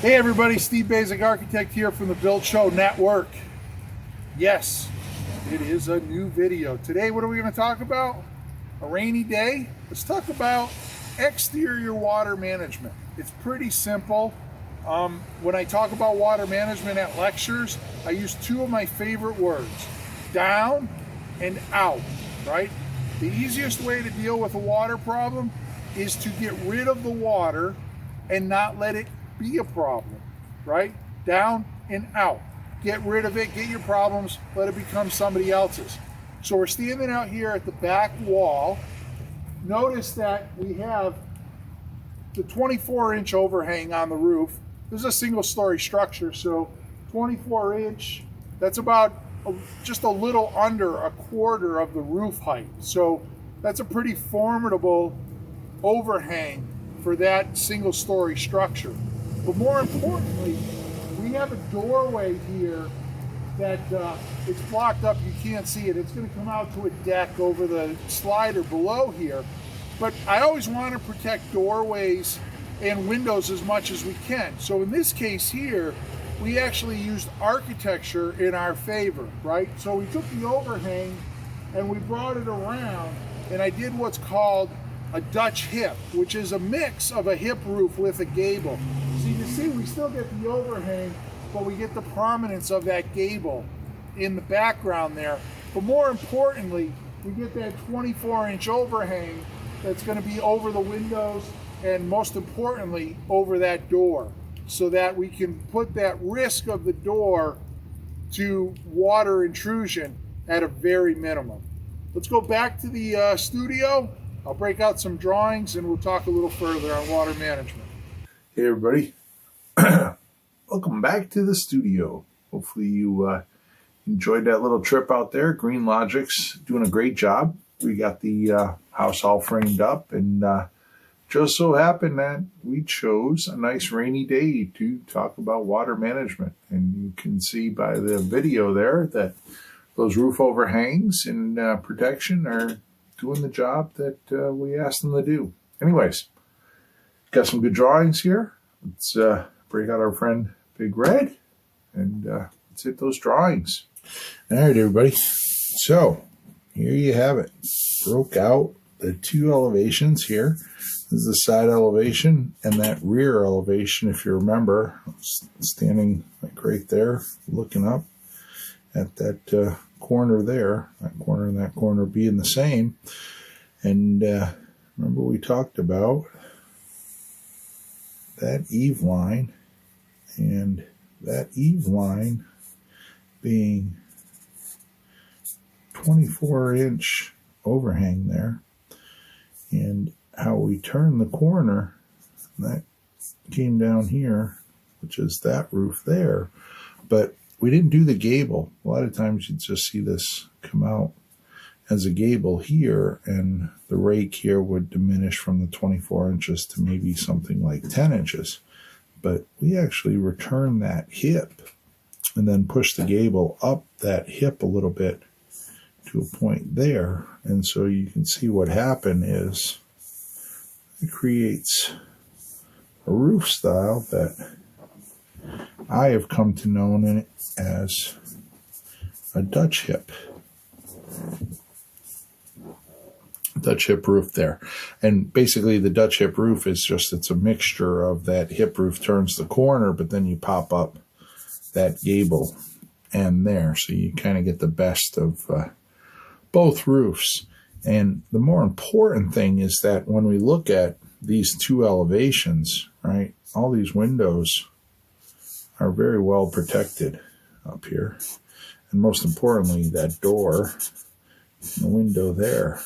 Hey everybody, Steve Basic Architect here from the Build Show Network. Yes, it is a new video. Today, what are we going to talk about? A rainy day? Let's talk about exterior water management. It's pretty simple. When I talk about water management at lectures, I use two of my favorite words, down and out, right? The easiest way to deal with a water problem is to get rid of the water and not let it be a problem, right? Down and out. Get rid of it, get your problems, let it become somebody else's. So we're standing out here at the back wall. Notice that we have the 24-inch overhang on the roof. This is a single-story structure, so 24-inch, that's about just a little under a quarter of the roof height. So that's a pretty formidable overhang for that single-story structure. But more importantly, we have a doorway here that it's blocked up, you can't see it. It's going to come out to a deck over the slider below here. But I always want to protect doorways and windows as much as we can. So in this case here, we actually used architecture in our favor, right? So we took the overhang and we brought it around, and I did what's called a Dutch hip, which is a mix of a hip roof with a gable. So you can see we still get the overhang, but we get the prominence of that gable in the background there. But more importantly, we get that 24-inch overhang that's going to be over the windows and most importantly over that door, so that we can put that risk of the door to water intrusion at a very minimum. Let's go back to the studio. I'll break out some drawings and we'll talk a little further on water management. Hey everybody, welcome back to the studio. Hopefully you enjoyed that little trip out there. GreenLogic's doing a great job. We got the house all framed up, and just so happened that we chose a nice rainy day to talk about water management. And you can see by the video there that those roof overhangs and protection are doing the job that we asked them to do. Anyways, got some good drawings here. Let's break out our friend Big Red and let's hit those drawings. All right, everybody. So here you have it. Broke out the two elevations here. This is the side elevation and that rear elevation. If you remember, standing like right there, looking up at that corner there, that corner and that corner being the same. And remember we talked about that eave line and that eave line being 24-inch overhang there, and how we turn the corner, that came down here, which is that roof there, but we didn't do the gable. A lot of times you'd just see this come out as a gable here, and the rake here would diminish from the 24 inches to maybe something like 10 inches. But we actually return that hip and then push the gable up that hip a little bit to a point there. And so you can see what happened is it creates a roof style that I have come to know it as a Dutch hip. Dutch hip roof there. And basically the Dutch hip roof is just, it's a mixture of that hip roof turns the corner, but then you pop up that gable end there. So you kind of get the best of both roofs. And the more important thing is that when we look at these two elevations, right, all these windows are very well protected up here. And most importantly, that door, the window there.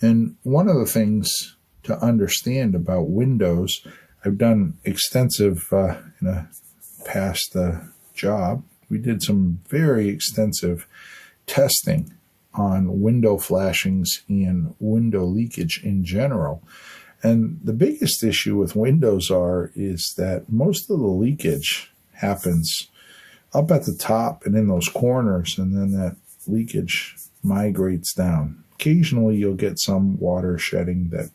And one of the things to understand about windows, I've done extensive, in a past job, we did some very extensive testing on window flashings and window leakage in general. And the biggest issue with windows is that most of the leakage happens up at the top and in those corners, and then that leakage migrates down. Occasionally you'll get some water shedding that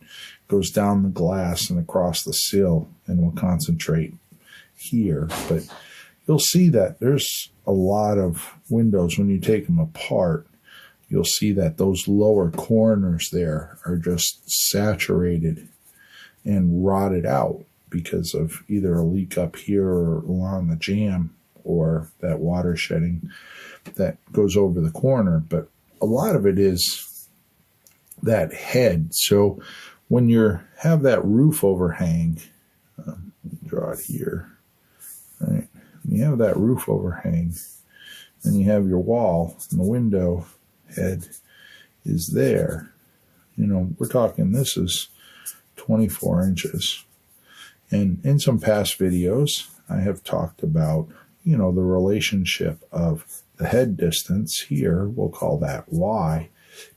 goes down the glass and across the sill and will concentrate here, but you'll see that there's a lot of windows when you take them apart. You'll see that those lower corners there are just saturated and rotted out because of either a leak up here or along the jamb or that water shedding that goes over the corner. But a lot of it is that head. So when you have that roof overhang, draw it here, right? You have that roof overhang, and you have your wall, and the window head is there. You know, we're talking this is 24 inches. And in some past videos, I have talked about, you know, the relationship of the head distance here, we'll call that Y,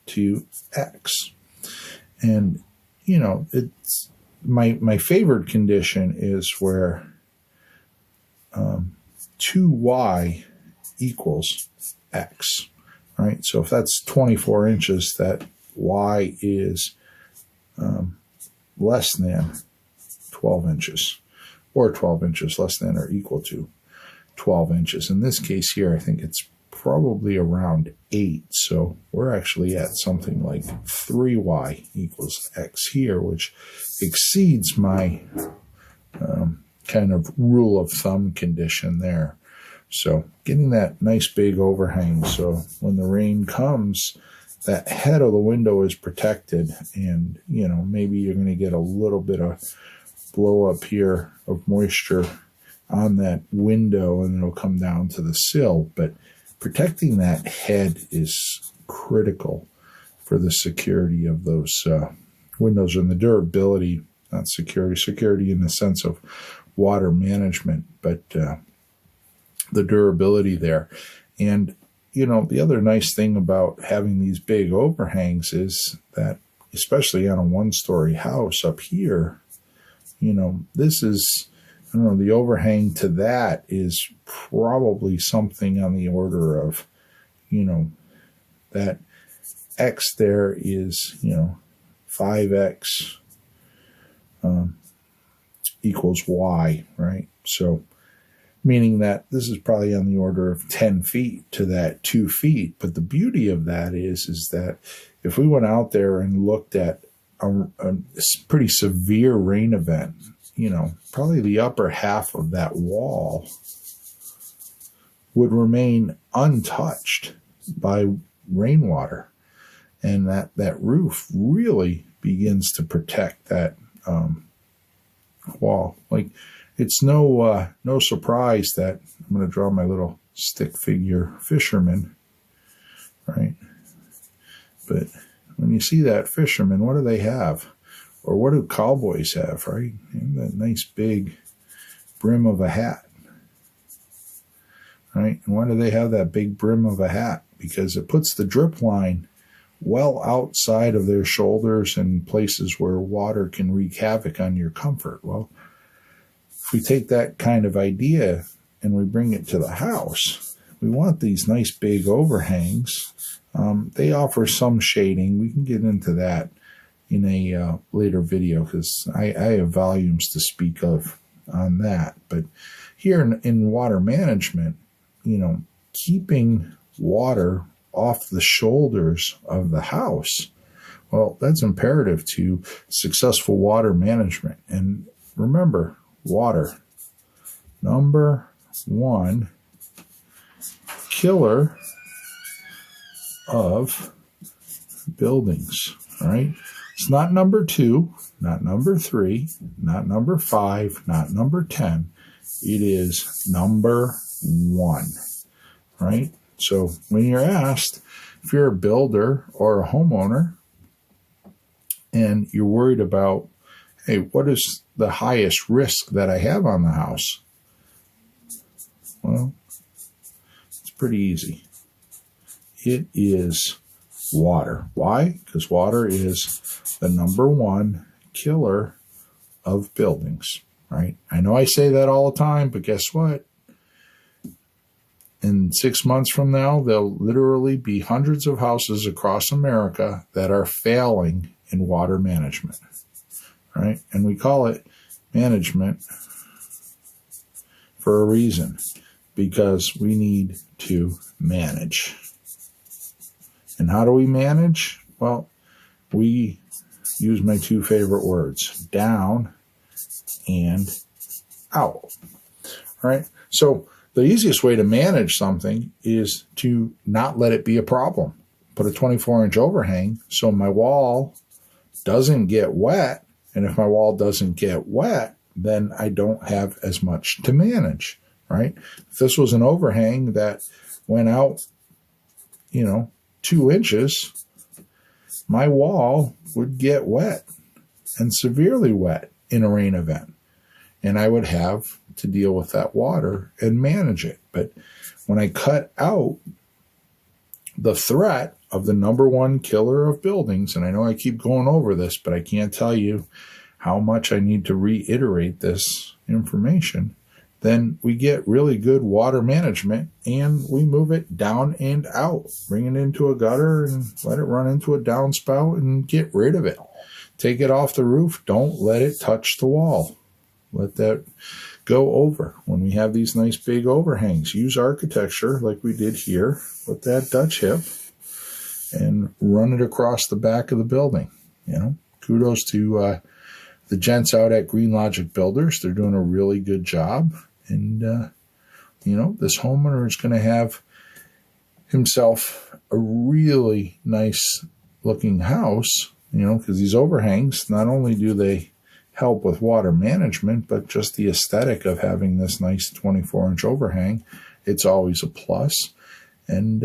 to X. And, you know, it's my favorite condition is where 2Y equals X, right? So if that's 24 inches, that Y is less than 12 inches, or 12 inches less than or equal to 12 inches. In this case here, I think it's probably around 8. So we're actually at something like 3Y equals X here, which exceeds my kind of rule of thumb condition there. So getting that nice big overhang, so when the rain comes, that head of the window is protected, and, you know, maybe you're going to get a little bit of blow up here of moisture on that window, and it'll come down to the sill. But protecting that head is critical for the security of those windows and the durability, not security in the sense of water management, but the durability there. And, you know, the other nice thing about having these big overhangs is that, especially on a one-story house up here, you know, this is, I don't know, the overhang to that is probably something on the order of, you know, that X there is, you know, 5X equals Y, right? So meaning that this is probably on the order of 10 feet to that 2 feet. But the beauty of that is that if we went out there and looked at a pretty severe rain event, you know, probably the upper half of that wall would remain untouched by rainwater. And that roof really begins to protect that wall. Like, it's no surprise that I'm going to draw my little stick figure fisherman, right? But when you see that fisherman, what do they have? Or what do cowboys have, right? And that nice big brim of a hat, right? And why do they have that big brim of a hat? Because it puts the drip line well outside of their shoulders and places where water can wreak havoc on your comfort. Well, if we take that kind of idea and we bring it to the house, we want these nice big overhangs. They offer some shading. We can get into that in a later video because I have volumes to speak of on that. But here in water management, you know, keeping water off the shoulders of the house, well, that's imperative to successful water management. And remember, water, number one killer of buildings, right? It's not number 2, not number 3, not number 5, not number 10. It is number 1, right? So when you're asked, if you're a builder or a homeowner and you're worried about, hey, what is the highest risk that I have on the house? Well, it's pretty easy. It is water. Why? Because water is the number 1 killer of buildings, right? I know I say that all the time, but guess what? In 6 months from now, there'll literally be hundreds of houses across America that are failing in water management, right? And we call it management for a reason, because we need to manage. And how do we manage? Well, we use my two favorite words, down and out. All right? So the easiest way to manage something is to not let it be a problem. Put a 24-inch overhang so my wall doesn't get wet. And if my wall doesn't get wet, then I don't have as much to manage, right? If this was an overhang that went out, 2 inches, my wall would get wet and severely wet in a rain event. And I would have to deal with that water and manage it. But when I cut out the threat of the number one killer of buildings, and I know I keep going over this, but I can't tell you how much I need to reiterate this information, then we get really good water management and we move it down and out. Bring it into a gutter and let it run into a downspout and get rid of it. Take it off the roof. Don't let it touch the wall. Let that go over. When we have these nice big overhangs, use architecture like we did here with that Dutch hip and run it across the back of the building. Kudos to the gents out at Green Logic Builders. They're doing a really good job. And, this homeowner is going to have himself a really nice looking house, because these overhangs, not only do they help with water management, but just the aesthetic of having this nice 24-inch overhang, it's always a plus. And,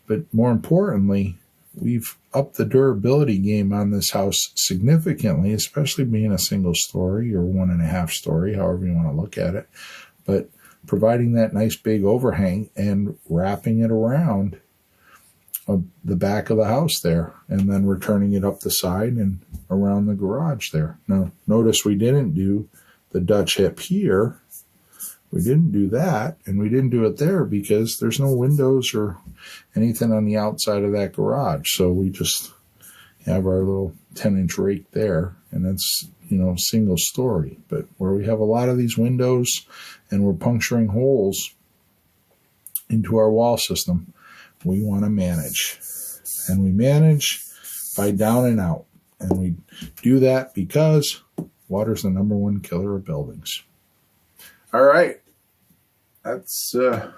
but more importantly, we've upped the durability game on this house significantly, especially being a single story or 1.5 story, however you want to look at it. But providing that nice big overhang and wrapping it around the back of the house there, and then returning it up the side and around the garage there. Now, notice we didn't do the Dutch hip here. We didn't do that, and we didn't do it there because there's no windows or anything on the outside of that garage. So we just have our little 10-inch rake there, and that's, single story. But where we have a lot of these windows and we're puncturing holes into our wall system, we want to manage. And we manage by down and out. And we do that because water's the number one killer of buildings. All right. That's a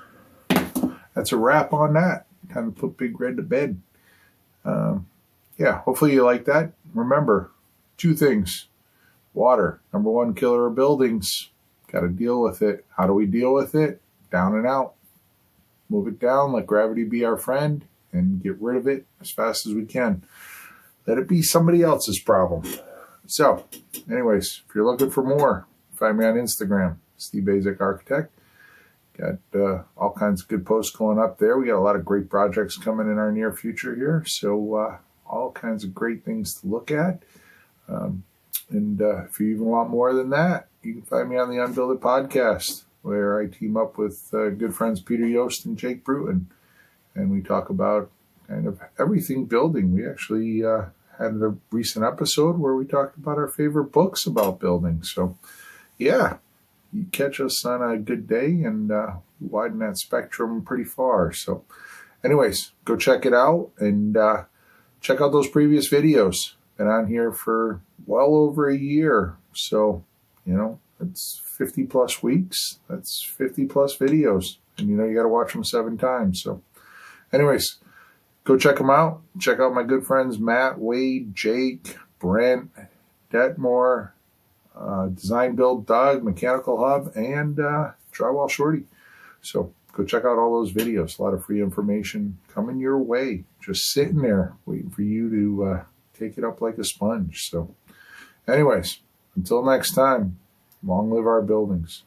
wrap on that. Kind of put Big Red to bed. Hopefully you like that. Remember, 2 things. Water, number one killer of buildings. Got to deal with it. How do we deal with it? Down and out. Move it down, let gravity be our friend, and get rid of it as fast as we can. Let it be somebody else's problem. So, anyways, if you're looking for more, find me on Instagram, Steve Baczek Architect. Got all kinds of good posts going up there. We got a lot of great projects coming in our near future here. So, all kinds of great things to look at. And if you even want more than that, you can find me on the Unbuild It podcast, where I team up with good friends Peter Yost and Jake Bruton. And we talk about kind of everything building. We actually had a recent episode where we talked about our favorite books about building. So, you catch us on a good day and widen that spectrum pretty far. So, anyways, go check it out and check out those previous videos. Been on here for well over a year. So, it's 50 plus weeks. That's 50 plus videos. And you got to watch them 7 times. So, anyways, go check them out. Check out my good friends Matt, Wade, Jake, Brent, Detmore, Design Build Doug, Mechanical Hub, and Drywall Shorty. So go check out all those videos. A lot of free information coming your way. Just sitting there waiting for you to take it up like a sponge. So anyways, until next time, long live our buildings.